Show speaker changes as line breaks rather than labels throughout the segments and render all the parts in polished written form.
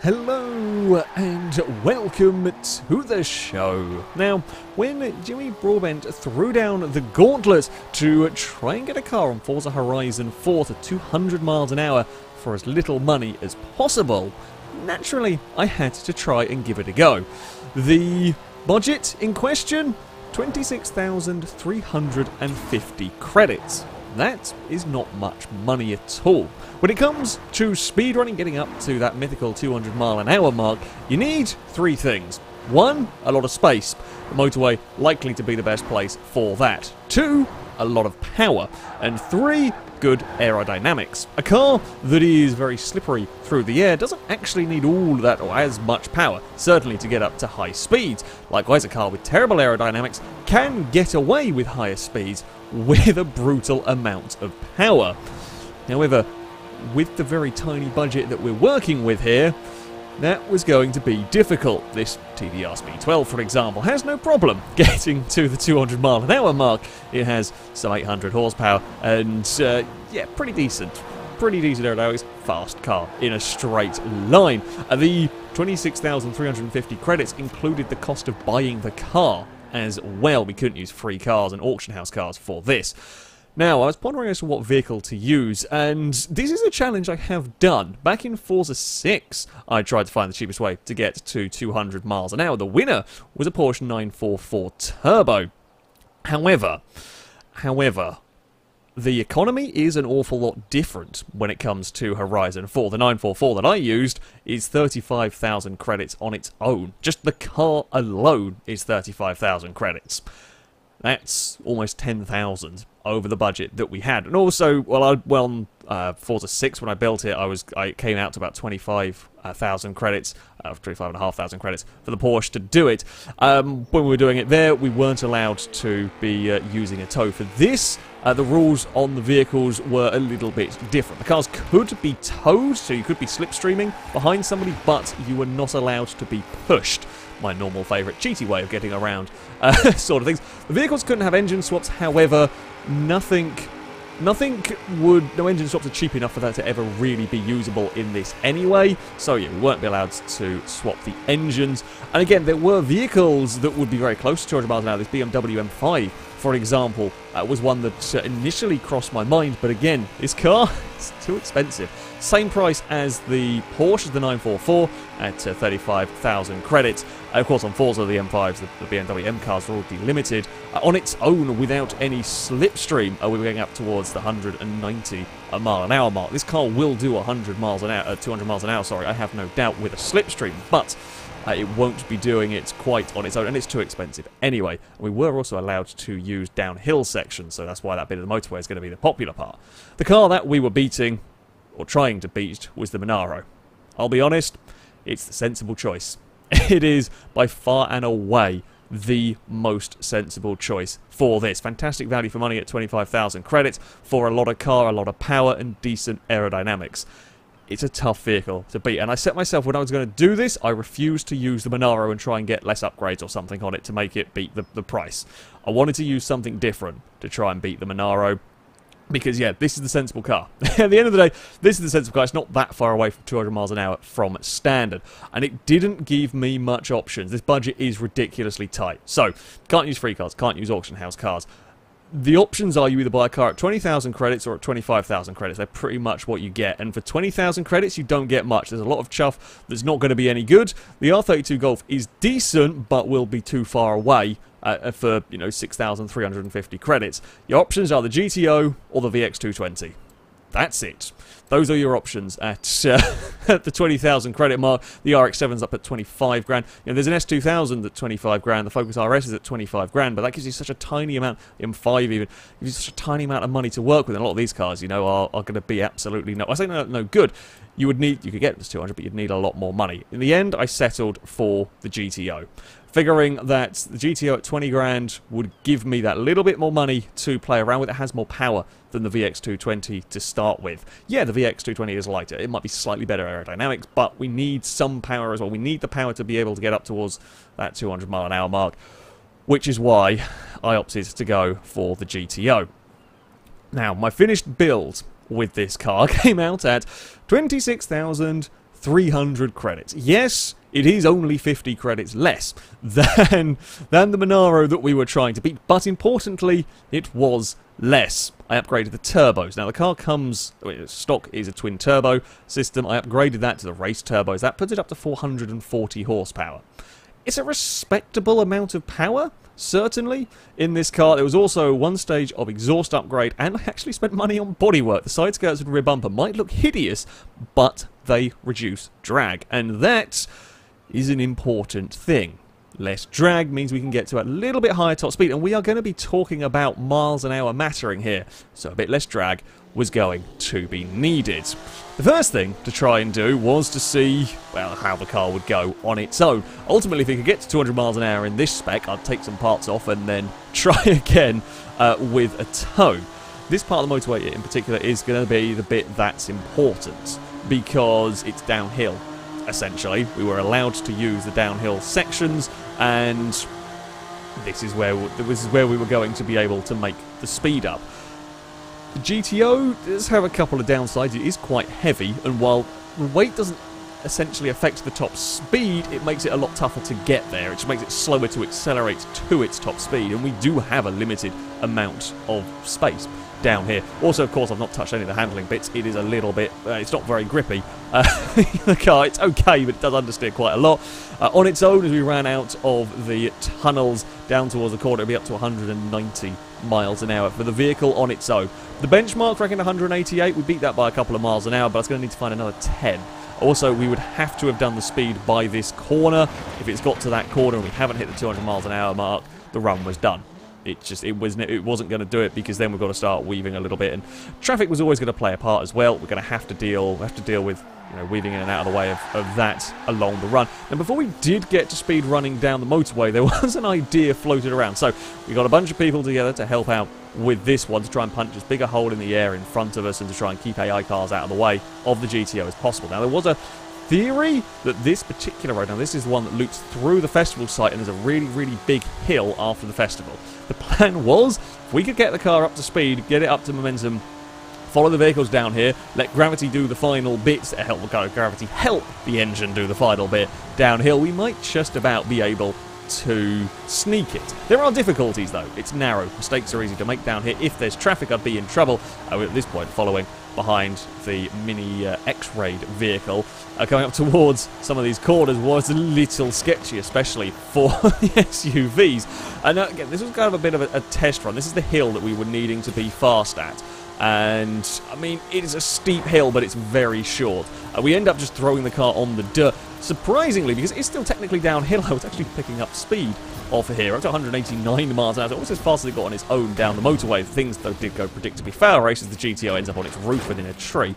Hello and welcome to the show. Now, when Jimmy Broadbent threw down the gauntlet to try and get a car on Forza Horizon 4 to 200 miles an hour for as little money as possible, naturally I had to try and give it a go. The budget in question? 26,350 credits. That is not much money at all. When it comes to speedrunning, getting up to that mythical 200 mile an hour mark, you need three things. One, a lot of space. The motorway likely to be the best place for that. Two, a lot of power. And three, good aerodynamics. A car that is very slippery through the air doesn't actually need all that or as much power, certainly to get up to high speeds. Likewise, a car with terrible aerodynamics can get away with higher speeds with a brutal amount of power. However, with the very tiny budget that we're working with here, that was going to be difficult. This TDR Speed 12, for example, has no problem getting to the 200 mile an hour mark. It has some 800 horsepower and, yeah, pretty decent aerodynamics, fast car in a straight line. The 26,350 credits included the cost of buying the car as well. We couldn't use free cars and auction house cars for this. Now, I was pondering as to what vehicle to use, and this is a challenge I have done. Back in Forza 6, I tried to find the cheapest way to get to 200 miles an hour. The winner was a Porsche 944 Turbo. However, the economy is an awful lot different when it comes to Horizon 4. The 944 that I used is 35,000 credits on its own. Just the car alone is 35,000 credits. That's almost 10,000 over the budget that we had. And also, on Forza 6, when I built it, I came out to about 25,000 credits, 25,500 credits for the Porsche to do it. When we were doing it there, we weren't allowed to be using a tow. For this, the rules on the vehicles were a little bit different. The cars could be towed, so you could be slipstreaming behind somebody, but you were not allowed to be pushed. My normal favourite cheaty way of getting around sort of things. The vehicles couldn't have engine swaps, however, no engine swaps are cheap enough for that to ever really be usable in this anyway, so yeah, we weren't allowed to swap the engines. And again, there were vehicles that would be very close to 200 miles an hour. This BMW M5, for example, was one that initially crossed my mind, but again, this car is too expensive. Same price as the Porsche, the 944, at 35,000 credits. Of course, on Forza, the M5s, the BMW M cars were already limited. On its own, without any slipstream, we were going up towards the 190 mile an hour mark. This car will do 100 miles an hour, 200 miles an hour, sorry, I have no doubt, with a slipstream, but it won't be doing it quite on its own, and it's too expensive anyway. We were also allowed to use downhill sections, so that's why that bit of the motorway is going to be the popular part. The car that we were beating, or trying to beat, was the Monaro. I'll be honest, it's the sensible choice. It is by far and away the most sensible choice for this. Fantastic value for money at 25,000 credits for a lot of car, a lot of power, and decent aerodynamics. It's a tough vehicle to beat, and I set myself, when I was going to do this, I refused to use the Monaro and try and get less upgrades or something on it to make it beat the price. I wanted to use something different to try and beat the Monaro, because, yeah, this is the sensible car. At the end of the day, this is the sensible car. It's not that far away from 200 miles an hour from standard. And it didn't give me much options. This budget is ridiculously tight. So, can't use free cars, can't use auction house cars. The options are you either buy a car at 20,000 credits or at 25,000 credits. They're pretty much what you get. And for 20,000 credits, you don't get much. There's a lot of chuff that's not going to be any good. The R32 Golf is decent, but will be too far away for, 6,350 credits. Your options are the GTO or the VX220. That's it. Those are your options at the 20,000 credit mark. The RX-7's up at 25 grand. There's an S2000 at 25 grand. The Focus RS is at 25 grand, but that gives you such a tiny amount, the M5 even, gives you such a tiny amount of money to work with. And a lot of these cars, are going to be absolutely no good. You could get this 200, but you'd need a lot more money. In the end, I settled for the GTO, figuring that the GTO at 20 grand would give me that little bit more money to play around with. It has more power than the VX220 to start with. Yeah, the VX220 is lighter. It might be slightly better aerodynamics, but we need some power as well. We need the power to be able to get up towards that 200 mile an hour mark, which is why I opted to go for the GTO. Now, my finished build with this car came out at 26,000 300 credits. Yes, it is only 50 credits less than the Monaro that we were trying to beat, but importantly, it was less. I upgraded the turbos. Now, the car comes, stock is a twin turbo system. I upgraded that to the race turbos. That puts it up to 440 horsepower. It's a respectable amount of power, certainly, in this car. There was also one stage of exhaust upgrade, and I actually spent money on bodywork. The side skirts and rear bumper might look hideous, but they reduce drag, and that is an important thing. Less drag means we can get to a little bit higher top speed, and we are going to be talking about miles an hour mattering here, so a bit less drag was going to be needed. The first thing to try and do was to see, well, how the car would go on its own. Ultimately, if we could get to 200 miles an hour in this spec, I'd take some parts off and then try again with a tow. This part of the motorway in particular is going to be the bit that's important, because it's downhill. Essentially, we were allowed to use the downhill sections, and this is where we were going to be able to make the speed up. The GTO does have a couple of downsides. It is quite heavy, and while the weight doesn't essentially affect the top speed, it makes it a lot tougher to get there. It just makes it slower to accelerate to its top speed, and we do have a limited amount of space down here. Also, of course, I've not touched any of the handling bits. It is a little bit, it's not very grippy. The car, it's okay, but it does understeer quite a lot. On its own, as we ran out of the tunnels down towards the corner, it'll be up to 190 miles an hour for the vehicle on its own. The benchmark, reckoned 188. We beat that by a couple of miles an hour, but I was going to need to find another 10. Also, we would have to have done the speed by this corner. If it's got to that corner and we haven't hit the 200 miles an hour mark, the run was done. It wasn't going to do it, because then we've got to start weaving a little bit, and traffic was always going to play a part as well. We're going to have to deal with, you know, weaving in and out of the way of that along the run. And before we did get to speed running down the motorway, there was an idea floated around. So we got a bunch of people together to help out with this one, to try and punch as big a hole in the air in front of us and to try and keep AI cars out of the way of the GTO as possible. Now, there was a theory that this particular road, now this is the one that loops through the festival site, and there's a really, really big hill after the festival. The plan was, if we could get the car up to speed, get it up to momentum, follow the vehicles down here, let gravity do the final bits, gravity help the engine do the final bit downhill, we might just about be able to sneak it. There are difficulties though. It's narrow. Mistakes are easy to make down here. If there's traffic, I'd be in trouble. At this point, following behind the Mini X-Raid vehicle, coming up towards some of these corners was a little sketchy, especially for the SUVs. And again, this was kind of a bit of a test run. This is the hill that we were needing to be fast at. And, I mean, it is a steep hill, but it's very short. We end up just throwing the car on the dirt. Surprisingly, because it's still technically downhill, I was actually picking up speed off of here, up to 189 miles an hour, almost as fast as it got on its own down the motorway. Things, though, did go predictably FailRace as the GTO ends up on its roof and in a tree.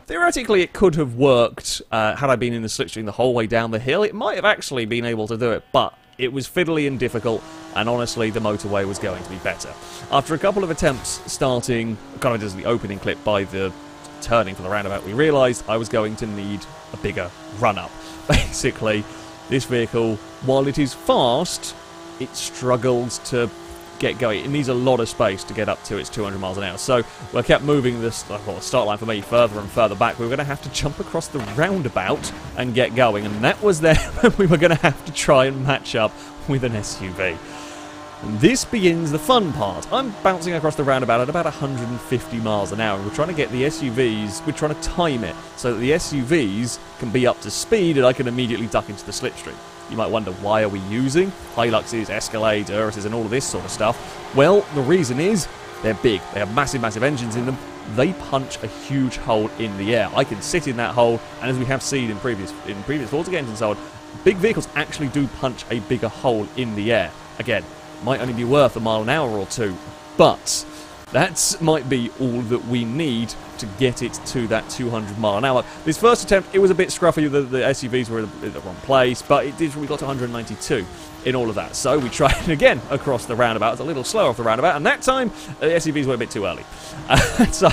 Theoretically, it could have worked had I been in the slipstream the whole way down the hill. It might have actually been able to do it, but it was fiddly and difficult, and honestly, the motorway was going to be better. After a couple of attempts starting, kind of as the opening clip by the turning for the roundabout, we realised I was going to need a bigger run-up. Basically, this vehicle, while it is fast, it struggles to get going. It needs a lot of space to get up to its 200 miles an hour. So we kept moving the start line for me further and further back. We were going to have to jump across the roundabout and get going, and that was there when we were going to have to try and match up with an SUV. And this begins the fun part. I'm bouncing across the roundabout at about 150 miles an hour, and we're trying to get the SUVs, we're trying to time it so that the SUVs can be up to speed and I can immediately duck into the slipstream. You might wonder, why are we using Hiluxes, Escalades, Urises, and all of this sort of stuff? Well, the reason is they're big. They have massive, massive engines in them. They punch a huge hole in the air. I can sit in that hole, and as we have seen in previous Forza games and so on, big vehicles actually do punch a bigger hole in the air. Again, might only be worth a mile an hour or two, but that might be all that we need to get it to that 200 mile an hour. This first attempt, it was a bit scruffy. The SUVs were in the wrong place, but we got to 192 in all of that. So we tried again across the roundabout. It's a little slower off the roundabout, and that time the SUVs were a bit too early. So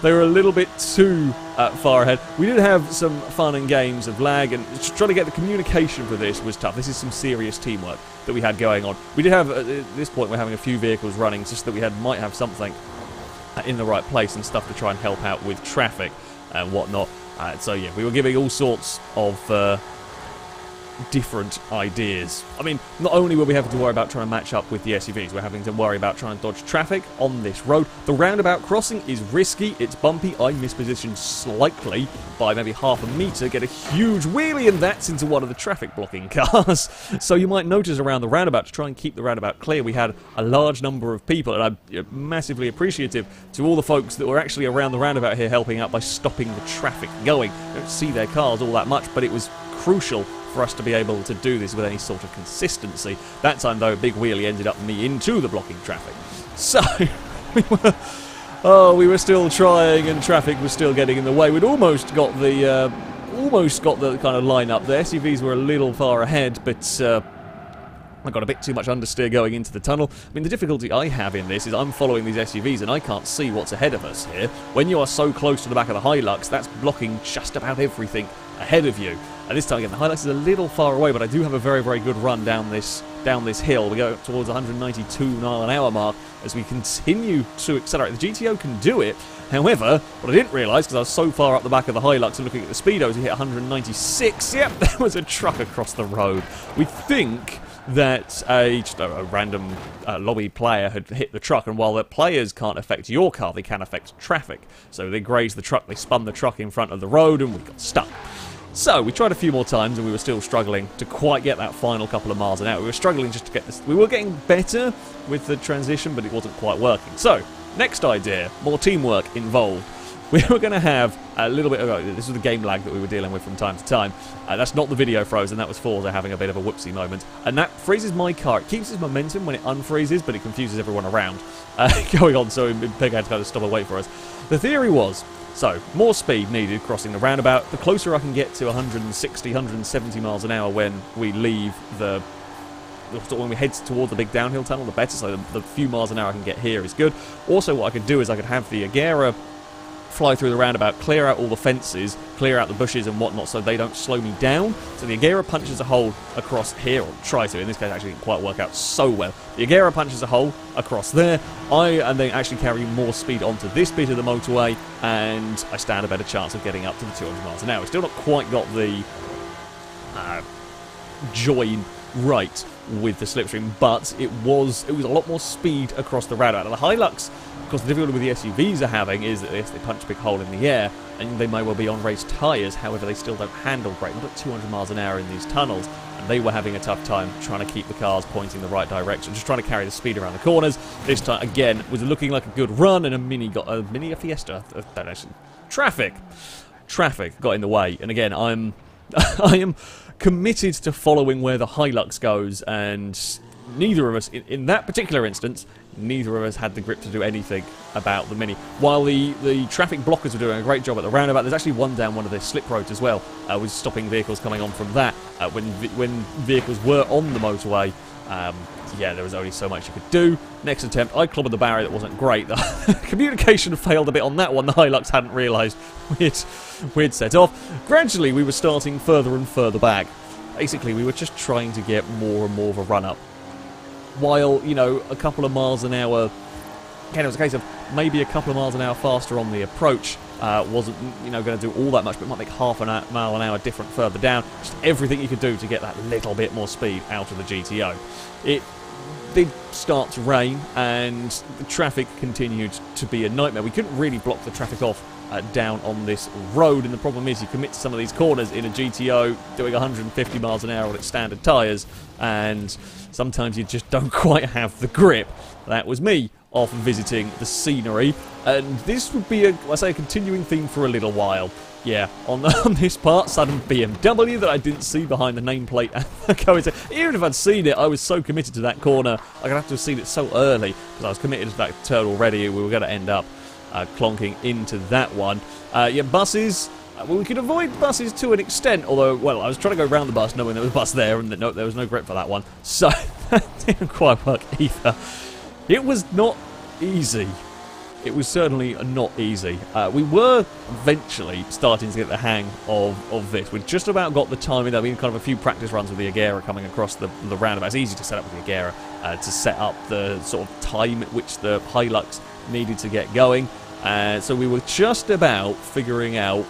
they were a little bit too far ahead. We did have some fun and games of lag, and trying to get the communication for this was tough. This is some serious teamwork that we had going on. We did have, at this point, we're having a few vehicles running, just that we might have something in the right place and stuff to try and help out with traffic and whatnot. So yeah, we were giving all sorts of different ideas. I mean, not only were we having to worry about trying to match up with the SUVs, we're having to worry about trying to dodge traffic on this road. The roundabout crossing is risky, it's bumpy. I mispositioned slightly by maybe half a metre, get a huge wheelie, and that's into one of the traffic blocking cars. So you might notice around the roundabout, to try and keep the roundabout clear, we had a large number of people, and I'm massively appreciative to all the folks that were actually around the roundabout here helping out by stopping the traffic going. You don't see their cars all that much, but it was crucial for us to be able to do this with any sort of consistency. That time, though, a big wheelie ended up me into the blocking traffic. So, we were still trying, and traffic was still getting in the way. We'd almost got the kind of line up. The SUVs were a little far ahead, but I got a bit too much understeer going into the tunnel. I mean, the difficulty I have in this is I'm following these SUVs and I can't see what's ahead of us here. When you are so close to the back of the Hilux, that's blocking just about everything ahead of you. And this time again, the Hilux is a little far away, but I do have a very, very good run down this hill. We go towards 192 mile an hour mark as we continue to accelerate. The GTO can do it. However, what I didn't realise, because I was so far up the back of the Hilux and looking at the speedos, we hit 196. Yep, there was a truck across the road. We think that just a random lobby player had hit the truck, and while the players can't affect your car, they can affect traffic. So they grazed the truck, they spun the truck in front of the road, and we got stuck. So we tried a few more times, and we were still struggling to quite get that final couple of miles an hour. We were struggling just to get this. We were getting better with the transition, but it wasn't quite working. So, next idea, more teamwork involved. We were going to have a little bit of... This was the game lag that we were dealing with from time to time. That's not the video frozen, that was Forza having a bit of a whoopsie moment. And that freezes my car. It keeps its momentum when it unfreezes, but it confuses everyone around going on, so Pig had to kind of stop and wait for us. The theory was, so, more speed needed crossing the roundabout. The closer I can get to 160, 170 miles an hour when we leave when we head towards the big downhill tunnel, the better. So the few miles an hour I can get here is good. Also, what I could do is I could have the Agera fly through the roundabout, clear out all the fences, clear out the bushes and whatnot so they don't slow me down. So the Agera punches a hole across here, or tries to. In this case, actually didn't quite work out so well. The Agera punches a hole across there. And then actually carry more speed onto this bit of the motorway, and I stand a better chance of getting up to the 200 miles an hour. Still not quite got the join right with the slipstream, but it was a lot more speed across the roundabout. And the Hilux, of course, the difficulty with the SUVs are having is that they punch a big hole in the air, and they may well be on race tyres. However, they still don't handle great. Not at 200 miles an hour in these tunnels, and they were having a tough time trying to keep the cars pointing the right direction, just trying to carry the speed around the corners. This time, again, was looking like a good run, and a Fiesta. Traffic got in the way, and again, I am committed to following where the Hilux goes, and neither of us, in that particular instance, neither of us had the grip to do anything about the Mini. While the traffic blockers were doing a great job at the roundabout, there's actually one down one of their slip roads as well, with stopping vehicles coming on from that. When vehicles were on the motorway, yeah, there was only so much you could do. Next attempt, I clobbered the barrier that wasn't great. The communication failed a bit on that one. The Hilux hadn't realised we'd set off. Gradually, we were starting further and further back. Basically, we were just trying to get more and more of a run-up. While, you know, a couple of miles an hour... Again, it was a case of maybe a couple of miles an hour faster on the approach. Wasn't, you know, going to do all that much, but it might make half a mile an hour different further down. Just everything you could do to get that little bit more speed out of the GTO. It did start to rain, and the traffic continued to be a nightmare. We couldn't really block the traffic off down on this road, and the problem is you commit to some of these corners in a GTO doing 150 miles an hour on its standard tyres, and sometimes you just don't quite have the grip. That was me off visiting the scenery, and this would be a continuing theme for a little while. Yeah, on this part, sudden BMW that I didn't see behind the nameplate. Even if I'd seen it, I was so committed to that corner. I'd have to have seen it so early, because I was committed to that turn already. We were going to end up clonking into that one. Yeah, buses. Well, we could avoid buses to an extent, although, well, I was trying to go around the bus knowing there was a bus there, and that there was no grip for that one. So, that didn't quite work either. It was not easy. It was certainly not easy. We were eventually starting to get the hang of this. We'd just about got the timing. I mean, kind of a few practice runs with the Agera coming across the roundabout. It's easy to set up with the Agera to set up the sort of time at which the Hilux needed to get going. So we were just about figuring out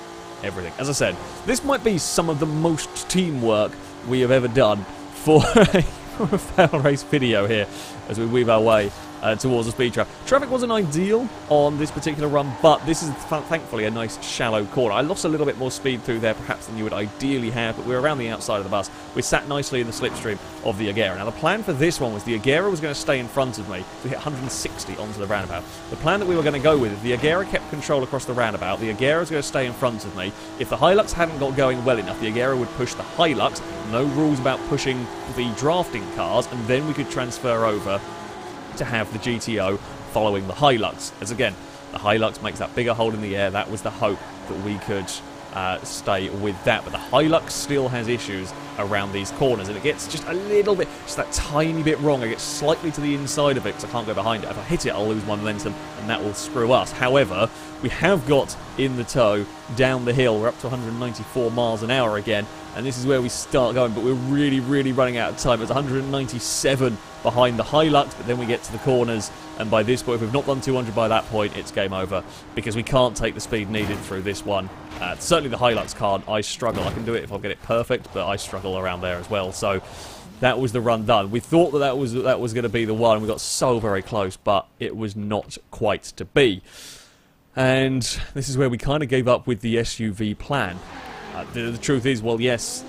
everything. As I said, this might be some of the most teamwork we have ever done for a fail race video here as we weave our way towards the speed trap. Traffic wasn't ideal on this particular run, but this is thankfully a nice shallow corner. I lost a little bit more speed through there perhaps than you would ideally have, but we're around the outside of the bus. We sat nicely in the slipstream of the Agera. Now the plan for this one was the Agera was going to stay in front of me to hit 160 onto the roundabout. The plan that we were going to go with, if the Agera kept control across the roundabout, the Agera was going to stay in front of me. If the Hilux hadn't got going well enough, the Agera would push the Hilux. No rules about pushing the drafting cars, and then we could transfer over to have the GTO following the Hilux. As again, the Hilux makes that bigger hold in the air. That was the hope that we could stay with that. But the Hilux still has issues around these corners, and it gets just a little bit, just that tiny bit wrong. I get slightly to the inside of it because I can't go behind it. If I hit it, I'll lose my momentum, and that will screw us. However, we have got in the tow down the hill. We're up to 194 miles an hour again, and this is where we start going, but we're really, really running out of time. It's 197 behind the Hilux, but then we get to the corners, and by this point, if we've not done 200 by that point, it's game over, because we can't take the speed needed through this one. Certainly the Hilux can't. I struggle. I can do it if I get it perfect, but I struggle around there as well. So that was the run done. We thought that was going to be the one. We got so very close, but it was not quite to be. And this is where we kind of gave up with the SUV plan. The truth is, well, yes,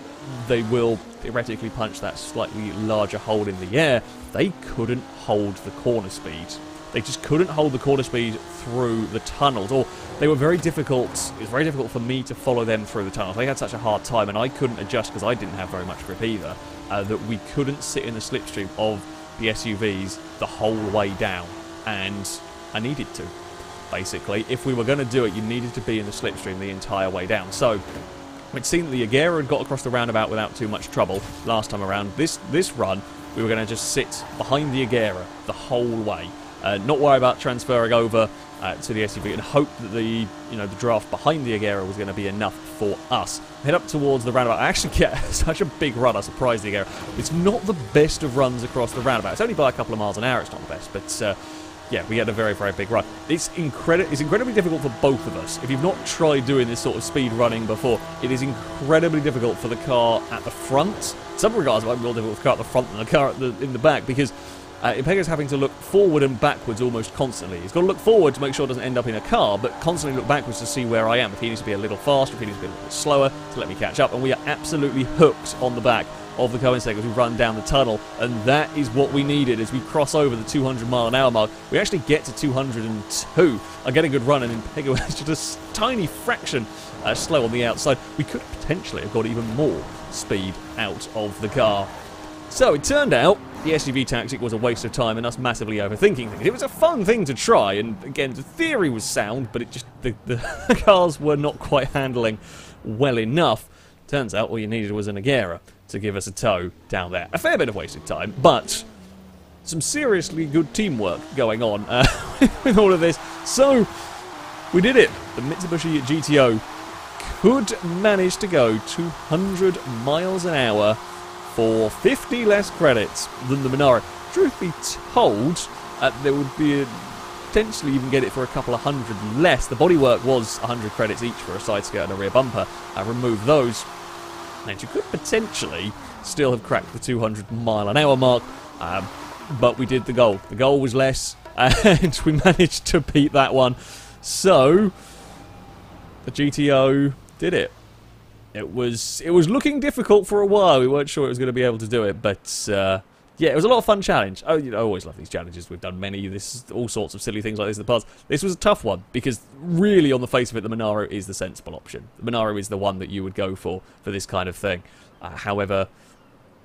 they will theoretically punch that slightly larger hold in the air. They couldn't hold the corner speed. They just couldn't hold the corner speed through the tunnels, or they were very difficult. It was very difficult for me to follow them through the tunnels. They had such a hard time, and I couldn't adjust because I didn't have very much grip either, that we couldn't sit in the slipstream of the SUVs the whole way down, and I needed to. Basically, if we were going to do it, you needed to be in the slipstream the entire way down. So we'd seen that the Agera had got across the roundabout without too much trouble last time around. This run, we were going to just sit behind the Agera the whole way, not worry about transferring over to the SUV, and hope that the draft behind the Agera was going to be enough for us. Head up towards the roundabout. I actually get such a big run. I surprised the Agera. It's not the best of runs across the roundabout. It's only by a couple of miles an hour. It's not the best, but yeah, we had a very, very big run. It's incredibly difficult for both of us. If you've not tried doing this sort of speed running before, it is incredibly difficult for the car at the front. In some regards, it might be more difficult for the car at the front than the car in the back, because Impega's having to look forward and backwards almost constantly. He's got to look forward to make sure it doesn't end up in a car, but constantly look backwards to see where I am. If he needs to be a little faster, if he needs to be a little bit slower, to let me catch up. And we are absolutely hooked on the back of the Coinstag as we run down the tunnel, and that is what we needed as we cross over the 200 mile an hour mark. We actually get to 202. I get a good run, and Impega was just a tiny fraction slow on the outside. We could potentially have got even more speed out of the car. So it turned out the SUV tactic was a waste of time and us massively overthinking things. It was a fun thing to try, and again, the theory was sound, but it just the cars were not quite handling well enough. Turns out all you needed was an Agera to give us a tow down there. A fair bit of wasted time, but some seriously good teamwork going on with all of this. So we did it. The Mitsubishi GTO could manage to go 200 miles an hour for 50 less credits than the Monaro. Truth be told, there would be potentially even get it for a couple of hundred less. The bodywork was 100 credits each for a side skirt and a rear bumper. Remove those, and you could potentially still have cracked the 200 mile an hour mark, but we did the goal. The goal was less, and we managed to beat that one. So the GTO did it. It was looking difficult for a while. We weren't sure it was going to be able to do it, but yeah, it was a lot of fun challenge. I always love these challenges. We've done many. All sorts of silly things like this in the past. This was a tough one because really, on the face of it, the Monaro is the sensible option. The Monaro is the one that you would go for this kind of thing. However,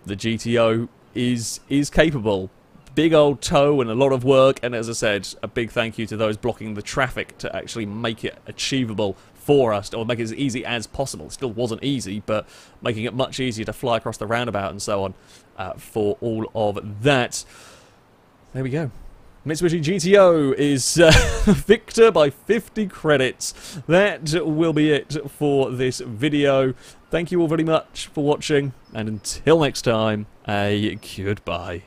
the GTO is capable. Big old tow and a lot of work, and as I said, a big thank you to those blocking the traffic to actually make it achievable for us, or make it as easy as possible. It still wasn't easy, but making it much easier to fly across the roundabout and so on for all of that. There we go. Mitsubishi GTO is victor by 50 credits. That will be it for this video. Thank you all very much for watching, and until next time, a goodbye.